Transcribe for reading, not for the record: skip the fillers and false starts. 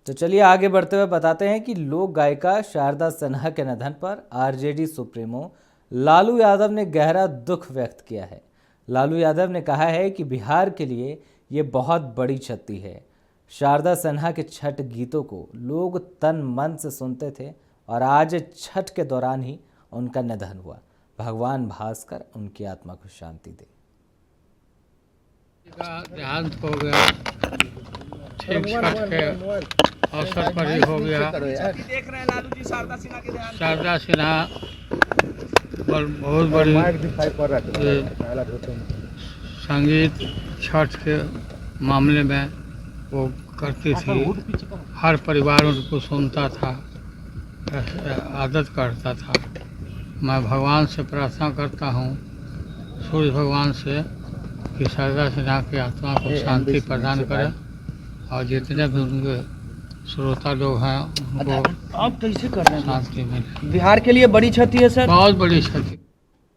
तो चलिए आगे बढ़ते हुए बताते हैं कि लोक गायिका शारदा सिन्हा के निधन पर आरजेडी सुप्रीमो लालू यादव ने गहरा दुख व्यक्त किया है। लालू यादव ने कहा है कि बिहार के लिए ये बहुत बड़ी क्षति है। शारदा सिन्हा के छठ गीतों को लोग तन मन से सुनते थे और आज छठ के दौरान ही उनका निधन हुआ। भगवान भास्कर उनकी आत्मा को शांति दे। का देहांत हो गया, ठीक छठ के अवसर पर ही हो गया। देख रहे हैं लालू जी शारदा सिन्हा के देहांत। शारदा सिन्हा बहुत बड़ी संगीत छठ के मामले में वो करती थी। हर परिवार उनको सुनता था, आदत करता था। मैं भगवान से प्रार्थना करता हूँ, सूर्य भगवान से, कि शारदा सिन्हा की आत्मा को शांति प्रदान करें और जितने भी उनके श्रोता लोग हैं उनको आप कैसे कर रहे हैं? शांति मिले। बिहार के लिए बड़ी क्षति है सर। बहुत बड़ी क्षति।